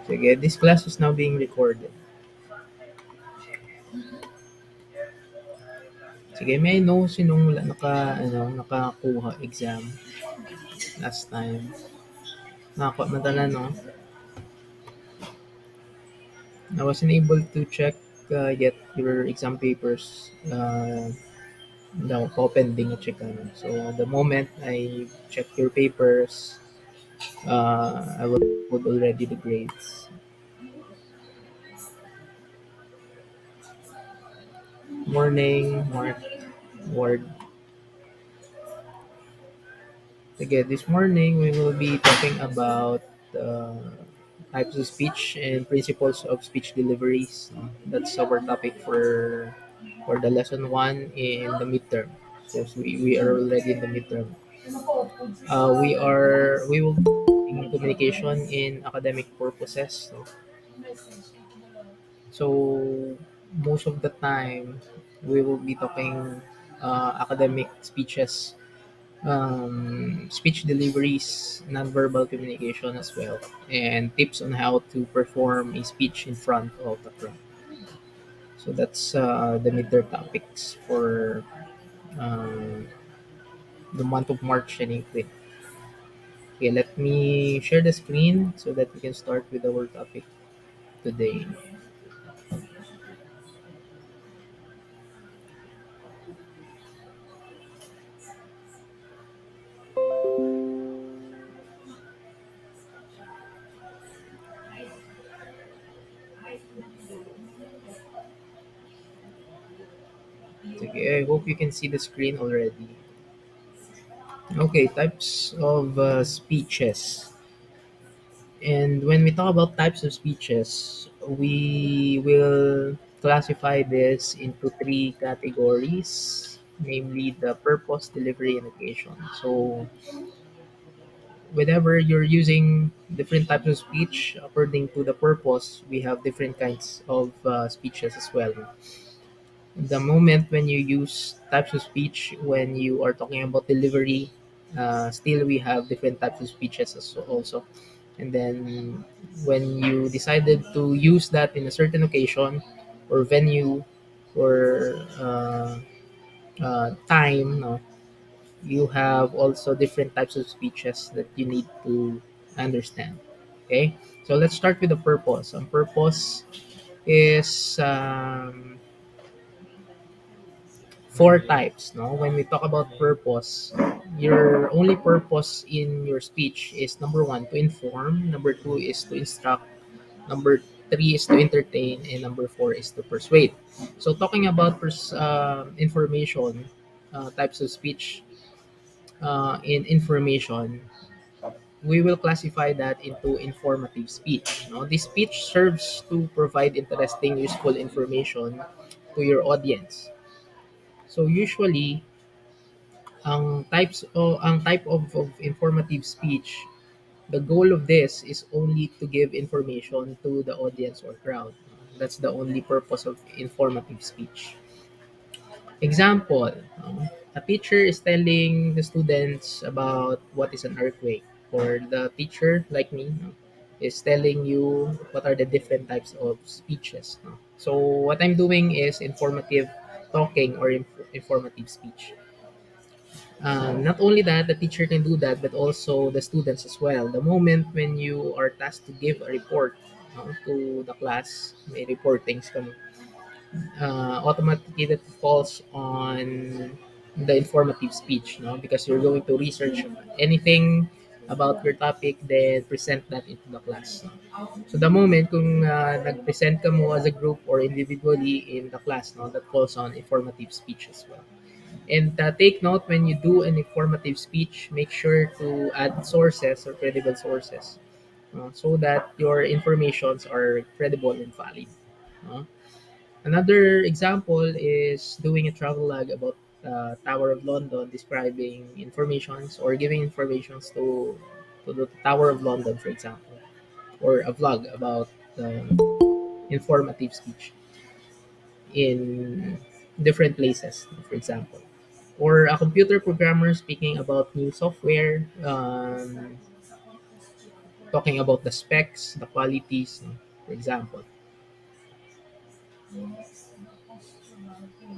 Sige, this class is now being recorded. Sige, may I know sinong nakakuha exam last time? Nakakuha madala, no? I wasn't able to check yet your exam papers. Daw po pending check ano. So the moment I check your papers, I will put already the grades. Morning, Mark, Ward. Again, this morning we will be talking about uh, types of speech and principles of speech deliveries. That's our topic for the lesson one in the midterm. So we are already in the midterm. We will be in communication in academic purposes. So most of the time we will be talking academic speeches, speech deliveries, nonverbal communication as well, and tips on how to perform a speech in front of the crowd. So that's the midterm topics for um, the month of March and April. Okay, let me share the screen so that we can start with our topic today. Okay, I hope you can see the screen already. Okay, types of speeches. And when we talk about types of speeches, we will classify this into three categories, namely the purpose, delivery, and occasion. So, whenever you're using different types of speech, according to the purpose, we have different kinds of speeches as well. The moment when you use types of speech, when you are talking about delivery, still we have different types of speeches also. And then when you decided to use that in a certain occasion or venue or time, no, you have also different types of speeches that you need to understand. Okay, so let's start with the purpose. Purpose is four types. No, when we talk about purpose, your only purpose in your speech is number one to inform, number two is to instruct, number three is to entertain, and number four is to persuade. So talking about information, types of speech in information, we will classify that into informative speech. No, this speech serves to provide interesting, useful information to your audience. So usually, ang type of informative speech, the goal of this is only to give information to the audience or crowd. That's the only purpose of informative speech. Example, a teacher is telling the students about what is an earthquake, or the teacher, like me, is telling you what are the different types of speeches. So what I'm doing is informative talking or informative speech. Not only that, the teacher can do that, but also the students as well. The moment when you are tasked to give a report to the class, may reportings kami, automatically that falls on the informative speech, no? Because you're going to research anything about your topic, then present that into the class. No? So the moment kung nag-present ka mo as a group or individually in the class, no, that falls on informative speech as well. And take note when you do an informative speech, make sure to add sources or credible sources so that your informations are credible and valid. Uh, Another example is doing a travel log about Tower of London, describing informations or giving informations to the Tower of London, for example, or a vlog about informative speech in different places, for example. Or a computer programmer speaking about new software, talking about the specs, the qualities, no, for example.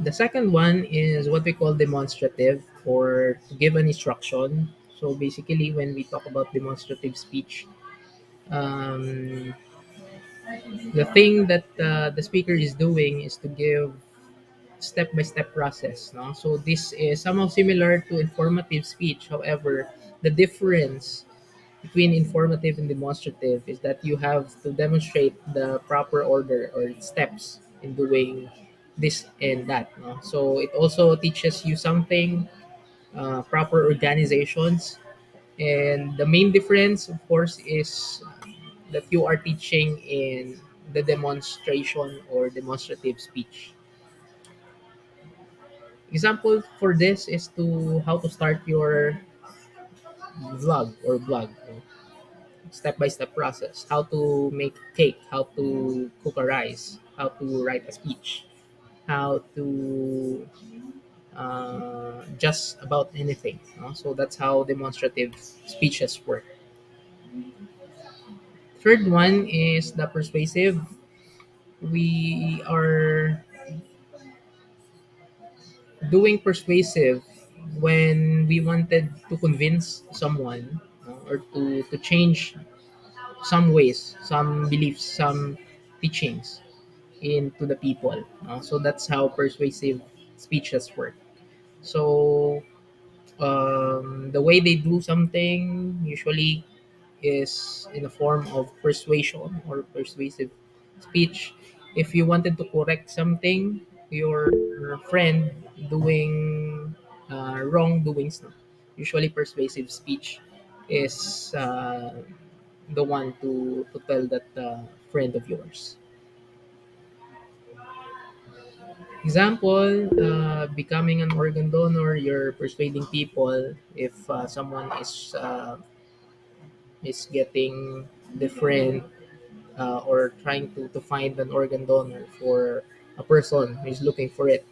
The second one is what we call demonstrative, or to give an instruction. So basically, when we talk about demonstrative speech, um, the thing that the speaker is doing is to give step-by-step process. No, so this is somehow similar to informative speech. However, the difference between informative and demonstrative is that you have to demonstrate the proper order or steps in doing this and that. No? So it also teaches you something, proper organizations. And the main difference, of course, is that you are teaching in the demonstration or demonstrative speech. Example for this is to how to start your vlog or blog. Step by step process, how to make cake, how to cook a rice, how to write a speech, how to just about anything, no? So that's how demonstrative speeches work. Third one is the persuasive. We are doing persuasive when we wanted to convince someone, or to change some ways, some beliefs, some teachings into the people. So that's how persuasive speeches work. So the way they do something usually is in the form of persuasion or persuasive speech. If you wanted to correct something, your friend doing wrongdoings, no? Usually persuasive speech is the one to tell that friend of yours. Example, becoming an organ donor, you're persuading people if someone is getting different, or trying to find an organ donor for a person who is looking for it.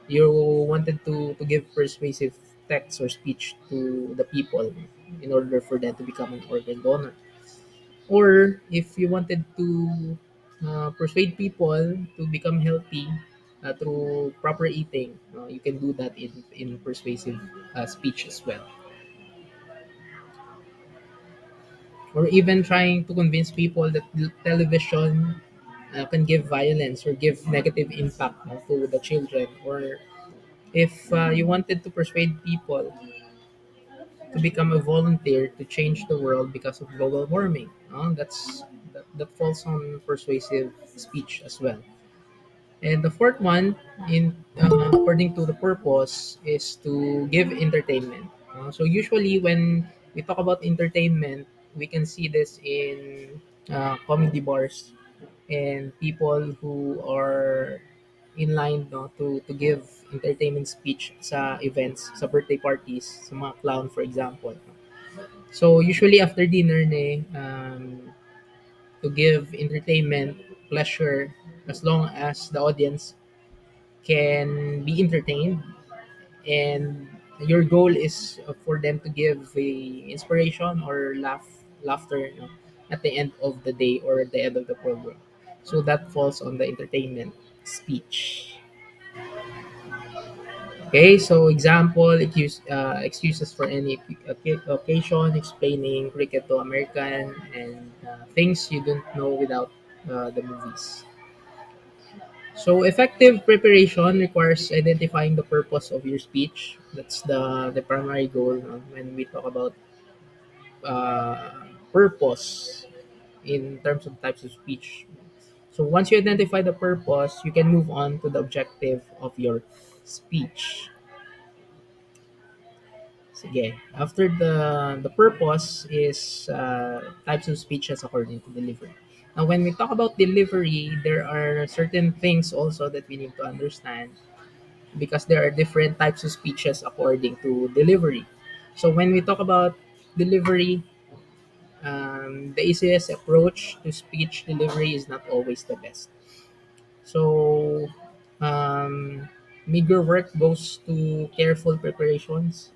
You wanted to give persuasive text or speech to the people in order for them to become an organ donor. Or if you wanted to persuade people to become healthy through proper eating, you can do that in persuasive speech as well. Or even trying to convince people that television can give violence or give negative impact to the children. Or if you wanted to persuade people to become a volunteer to change the world because of global warming, that falls on persuasive speech as well. And the fourth one, in according to the purpose, is to give entertainment. So usually when we talk about entertainment, we can see this in comedy bars and people who are in line, no, to give entertainment speech sa events, sa birthday parties, sa mga clown for example. So usually after dinner to give entertainment, pleasure, as long as the audience can be entertained, and your goal is for them to give a inspiration or laughter, at the end of the day or at the end of the program. So that falls on the entertainment speech. Okay, so example, excuses for any occasion, explaining cricket to American, and things you don't know without the movies. So effective preparation requires identifying the purpose of your speech. That's the primary goal, when we talk about purpose in terms of types of speech. So once you identify the purpose, you can move on to the objective of your speech. Sige. After the purpose is types of speeches according to delivery. Now, when we talk about delivery, there are certain things also that we need to understand, because there are different types of speeches according to delivery. So when we talk about delivery, the easiest approach to speech delivery is not always the best. So meager work goes to careful preparations.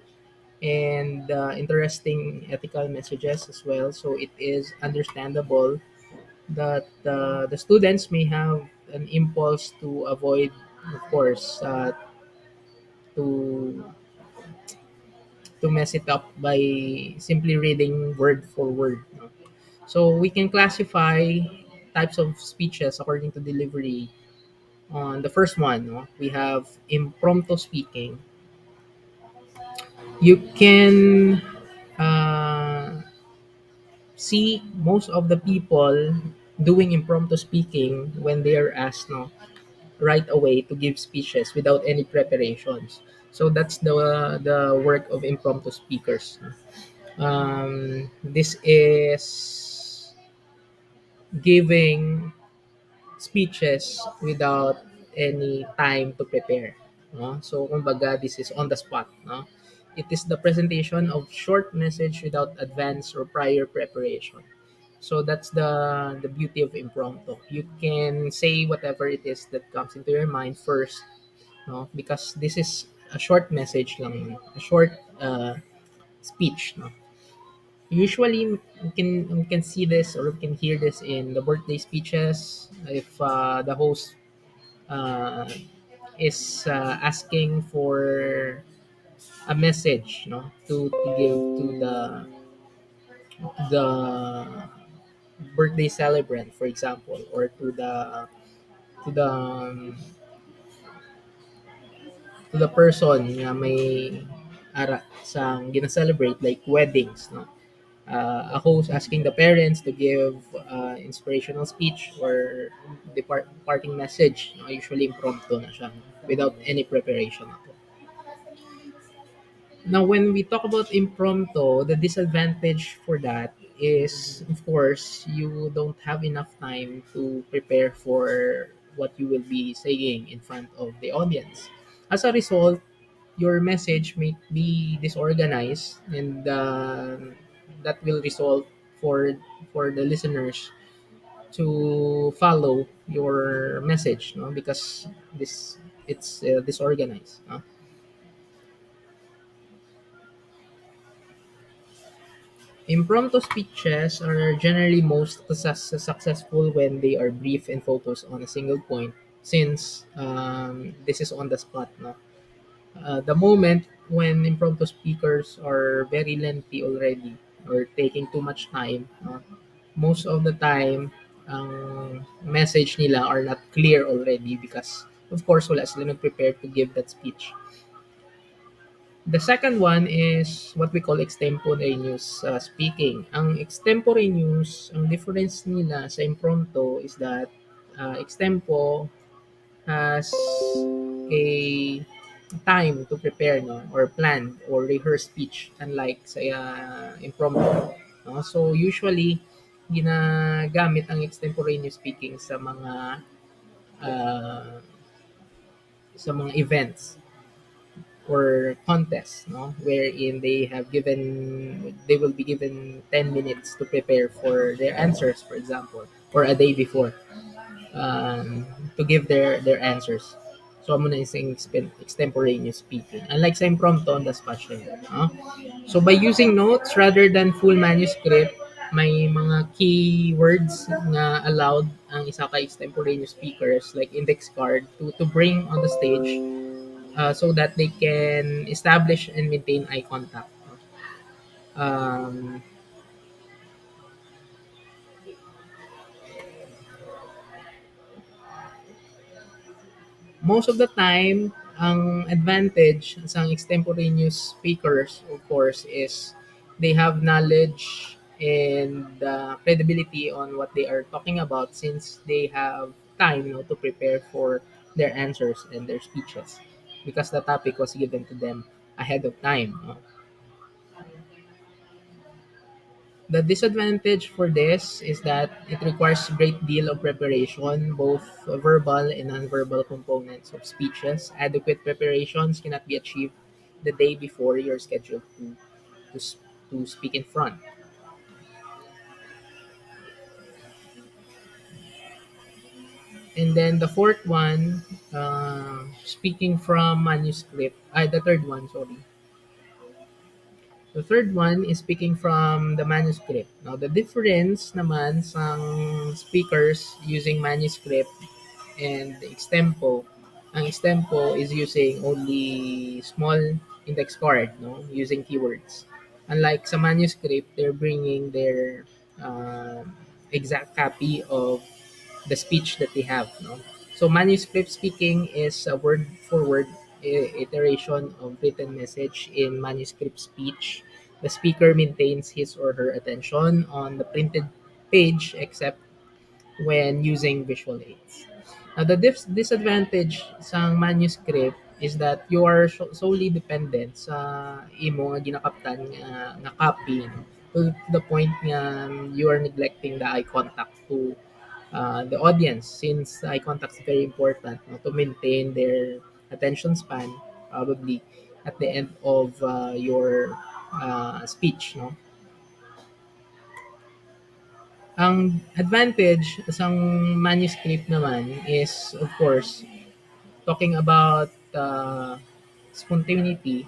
and interesting ethical messages as well. So it is understandable that the students may have an impulse to avoid, of course, to mess it up by simply reading word for word. No? So we can classify types of speeches according to delivery. On the first one, no, we have impromptu speaking. You can see most of the people doing impromptu speaking when they are asked, no, right away to give speeches without any preparations. So that's the work of impromptu speakers. This is giving speeches without any time to prepare. No? So, kumbaga, this is on the spot. No? It is the presentation of short message without advance or prior preparation. So that's the beauty of impromptu. You can say whatever it is that comes into your mind first, no? Because this is a short message lang, a short speech. No? Usually, we can see this or we can hear this in the birthday speeches. If the host uh, is asking for a message, no, to give to the birthday celebrant, for example, or to the person na may ara sang gina-celebrate like weddings, no. A host asking the parents to give inspirational speech or parting message, no, usually impromptu na siya, no, without any preparation. Now, when we talk about impromptu, the disadvantage for that is, of course, you don't have enough time to prepare for what you will be saying in front of the audience. As a result, your message may be disorganized, and that will result for the listeners to follow your message, no? Because it's disorganized. No? Impromptu speeches are generally most successful when they are brief and focused on a single point, since this is on the spot. No? The moment when impromptu speakers are very lengthy already or taking too much time, no? Most of the time, ang message nila are not clear already because, of course, wala sila nag-prepare to give that speech. The second one is what we call extemporaneous speaking. Ang extemporaneous, ang difference nila sa impromptu is that extempo has a time to prepare, no, or plan or rehearse speech, unlike sa impromptu. No? So usually ginagamit ang extemporaneous speaking uh, sa mga events or contest, no, wherein they will be given 10 minutes to prepare for their answers, for example, or a day before, um, to give their answers. So amo na isang extemporaneous speaking, unlike sa impromptu on the spot siya, no? So by using notes rather than full manuscript, may mga key words nga allowed ang isa ka extemporaneous speakers like index card to bring on the stage, so that they can establish and maintain eye contact. Um, Most of the time, ang advantage sa extemporaneous speakers, of course, is they have knowledge and credibility on what they are talking about, since they have time, to prepare for their answers and their speeches because the topic was given to them ahead of time. The disadvantage for this is that it requires a great deal of preparation, both verbal and nonverbal components of speeches. Adequate preparations cannot be achieved the day before you're scheduled to, s- to speak in front. And then the fourth one, speaking from manuscript. The third one, sorry. The third one is speaking from the manuscript. Now, the difference naman sa speakers using manuscript and extempo. Ang extempo is using only small index card, no, using keywords. Unlike sa manuscript, they're bringing their exact copy of the speech that they have, no. So manuscript speaking is a word for word iteration of written message. In manuscript speech, the speaker maintains his or her attention on the printed page except when using visual aids. Now, the disadvantage sa manuscript is that you are solely dependent sa imo nga ginakaptan nga copy, no? To the point nga you are neglecting the eye contact to the audience, since eye contact is very important, no, to maintain their attention span probably at the end of your speech, no. Ang advantage sa manuscript naman is, of course, talking about spontaneity,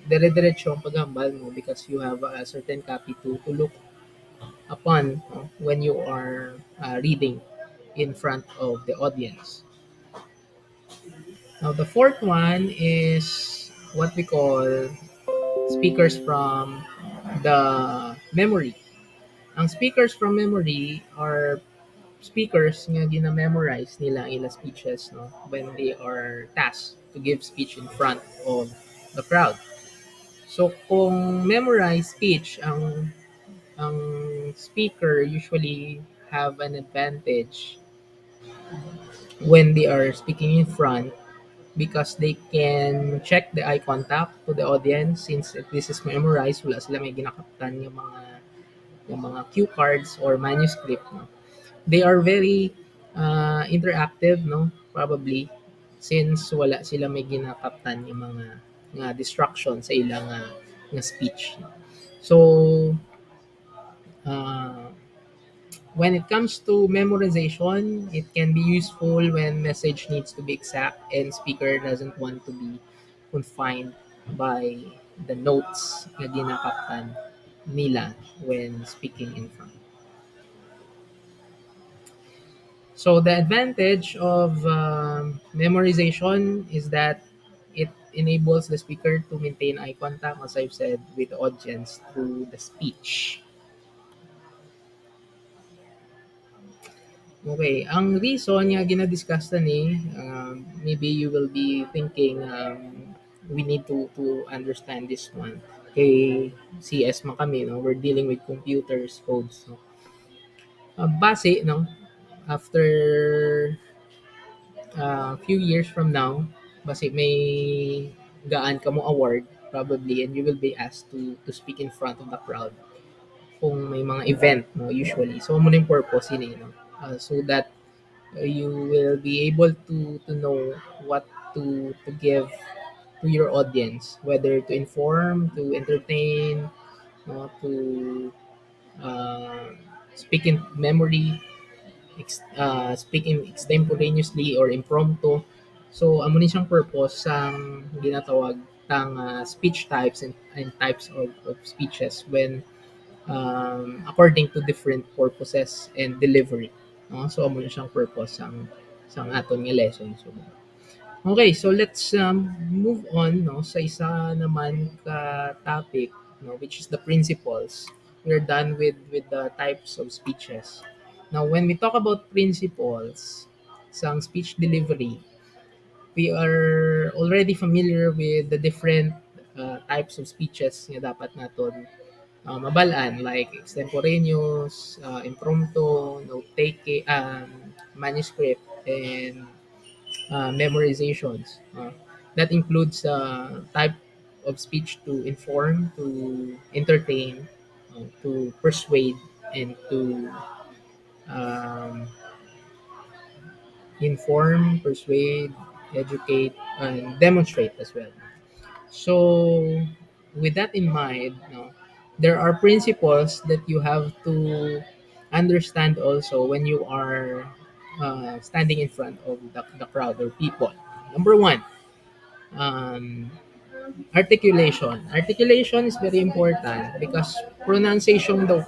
dire-diretso ang paghambal mo because you have a certain copy to look upon, no, when you are reading in front of the audience. Now, the fourth one is what we call speakers from the memory. Ang speakers from memory are speakers nga gina-memorize nila ang ilang speeches, no, when they are tasked to give speech in front of the crowd. So kung memorize speech ang speaker usually have an advantage when they are speaking in front because they can check the eye contact to the audience. Since if this is memorized, wala sila may ginakaptan yung mga cue cards or manuscript, no. They are very interactive, no, probably, since wala sila may ginakaptan yung mga nga distraction sa ilang nga speech. So uh, when it comes to memorization, it can be useful when message needs to be exact and speaker doesn't want to be confined by the notes na ginakaptan nila when speaking in front. So the advantage of memorization is that it enables the speaker to maintain eye contact, as I've said, with the audience through the speech. Okay, ang reason nga gina-discuss na ni, maybe you will be thinking we need to understand this one. Kay CS man kami, no, we're dealing with computers, codes. No? Base, no, after few years from now, base may gaan ka mo award probably and you will be asked to speak in front of the crowd kung may mga event, no, usually. So, mo yung purpose yun, no? So that you will be able to know what to give to your audience, whether to inform, to entertain, no, to uh, speak in memory, speaking extemporaneously or impromptu. So, amo ni siyang purpose sang ginatawag tang speech types and types of speeches when according to different purposes and delivery. No? So, amo ni siyang purpose sang aton nga lesson. So, okay, so let's move on, no, sa isa naman ka topic, no, which is the principles. We're done with the types of speeches. Now, when we talk about principles sa speech delivery, we are already familiar with the different types of speeches nga dapat naton mabalaan, like extemporaneous, impromptu, note taking, manuscript, and memorizations. That includes type of speech to inform, to entertain, to persuade, and to um, inform, persuade, educate, and demonstrate as well. So, with that in mind, no, there are principles that you have to understand also when you are standing in front of the crowd or people. Number one, um, Articulation. Articulation is very important because pronouncing the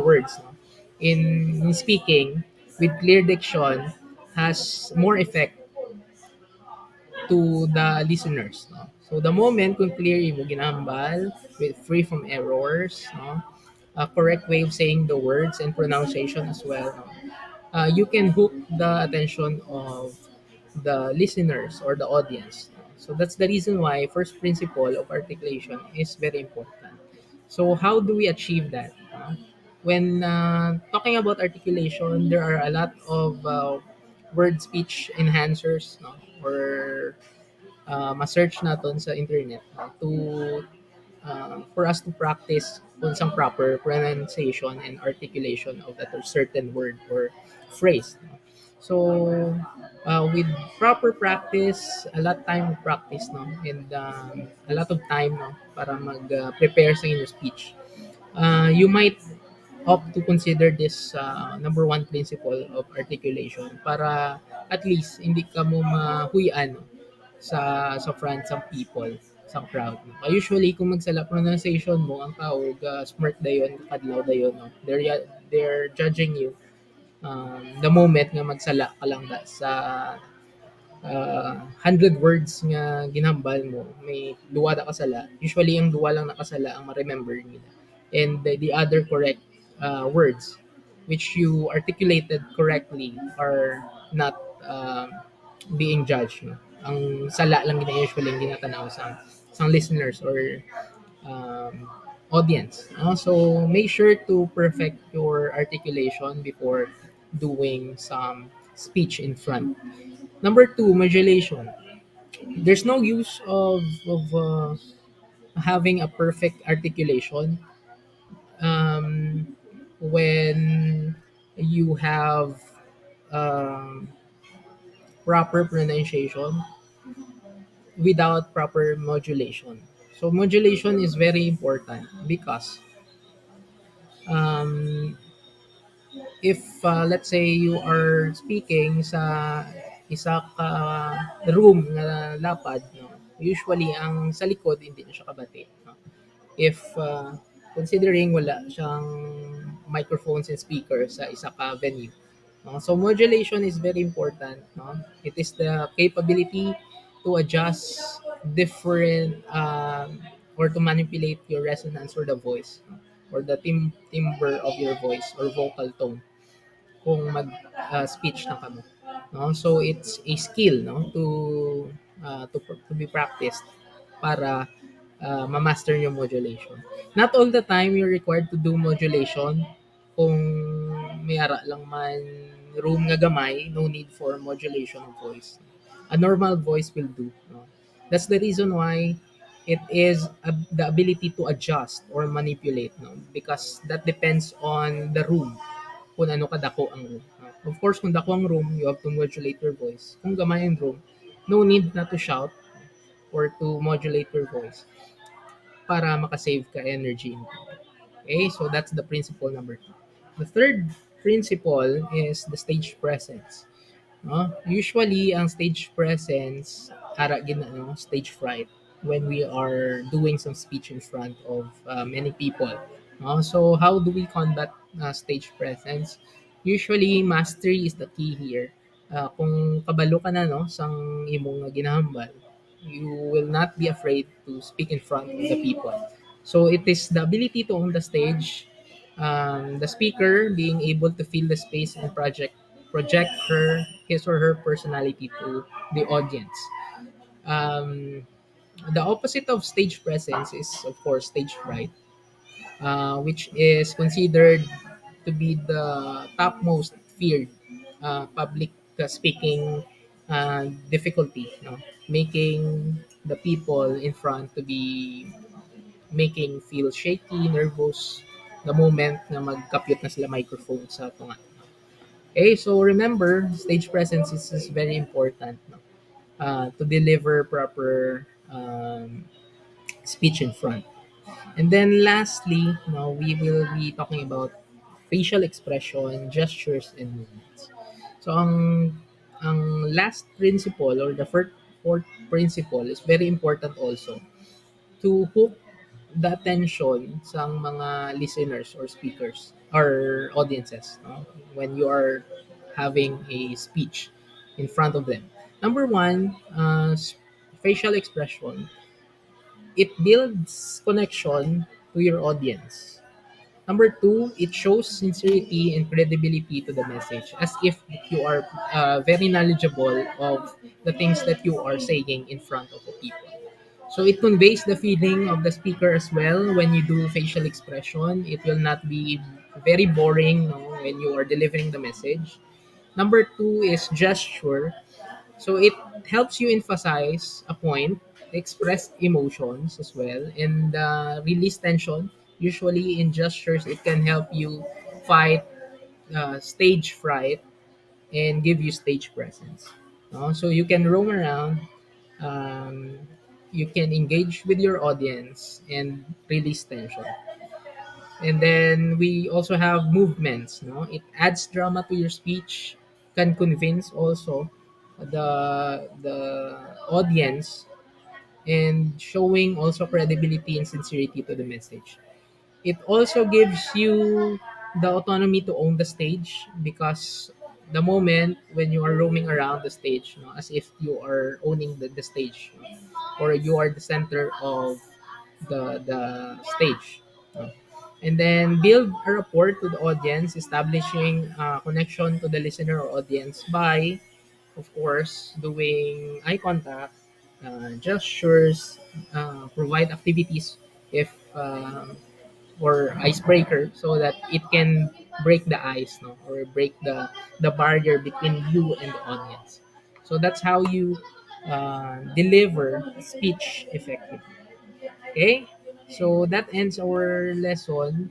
words, no, in speaking with clear diction has more effect to the listeners, no? So the moment kung clear mo ginambal with free from errors, no? A correct way of saying the words and pronunciation as well, no? You can hook the attention of the listeners or the audience. No? So that's the reason why first principle of articulation is very important. So how do we achieve that? No? When talking about articulation, there are a lot of word speech enhancers, no? Or ma-search natin sa internet, to for us to practice on some proper pronunciation and articulation of that certain word or phrase. No? So, with proper practice, a lot time of practice, no, and a lot of time, no, para mag-prepare sa inyong speech. You might opt to consider this number one principle of articulation para at least hindi ka mo mahuyan, no, sa front some people, sa crowd. No? Usually kung magsala pronunciation mo ang tawag smart dayon kadlaw dayon, no. They're judging you the moment nga magsala ka lang sa 100 words nga ginhambal mo, may duwa na kasala. Usually, ang duwa lang nakasala ang ma-remember nila. And the other correct words which you articulated correctly are not being judged. No? Ang sala lang usually ang ginatanaw sa listeners or um, audience. No? So, make sure to perfect your articulation before doing some speech in front. Number two, modulation. There's no use of having a perfect articulation um, when you have um, proper pronunciation without proper modulation. So modulation is very important because um, if let's say you are speaking sa isa ka room nga lapad, no, usually ang sa likod hindi na siya kabati, no? If considering wala siyang microphones and speakers sa isa ka venue, no? So modulation is very important, no? It is the capability to adjust different or to manipulate your resonance or the voice, no? Or the timbre of your voice or vocal tone kung speech na kamo, no. So it's a skill, no, to be practiced para ma-master yung modulation. Not all the time you're required to do modulation. Kung may ara lang man room nga gamay, no need for modulation of voice. A normal voice will do, no. That's the reason why it is the ability to adjust or manipulate, no, because that depends on the room kung ano kadako ang room. Of course, kung dako ang room, you have to modulate your voice. Kung gamay ang room, no need na to shout or to modulate your voice para makasave ka energy. Okay, so that's the principle number two. The third principle is the stage presence. No? Usually, ang stage presence, stage fright when we are doing some speech in front of many people. No? So, how do we combat stage presence? Usually, mastery is the key here. Kung kabalo ka na, no, sang imong ginahambal, you will not be afraid to speak in front of the people. So, it is the ability to own the stage, the speaker being able to fill the space and project his or her personality to the audience. Um, the opposite of stage presence is of course stage fright, which is considered to be the topmost feared public speaking difficulty, no? Making the people in front to be making feel shaky, nervous the moment na magkapyot na sila microphone sa tunga. Okay, so remember, stage presence is very important, no? To deliver proper speech in front. And then lastly, no, we will be talking about facial expression, gestures, and movements. So ang last principle or the fourth principle is very important also to hook the attention sa mga listeners or speakers or audiences, no? When you are having a speech in front of them. Number one, facial expression. It builds connection to your audience. Number two, it shows sincerity and credibility to the message, as if you are very knowledgeable of the things that you are saying in front of the people. So it conveys the feeling of the speaker as well when you do facial expression. It will not be very boring, no, when you are delivering the message. Number two is gesture. So it helps you emphasize a point, express emotions as well, and release tension. Usually in gestures, it can help you fight stage fright and give you stage presence. No? So you can roam around, um, you can engage with your audience and release tension. And then we also have movements. No, it adds drama to your speech, can convince also the audience, and showing also credibility and sincerity to the message. It also gives you the autonomy to own the stage, because the moment when you are roaming around the stage, as if you are owning the stage, or you are the center of the stage. And then build a rapport to the audience, establishing a connection to the listener or audience by, of course, doing eye contact, gestures, provide activities if or icebreaker, so that it can break the ice, no, or break the barrier between you and the audience. So that's how you deliver speech effectively. Okay, so that ends our lesson.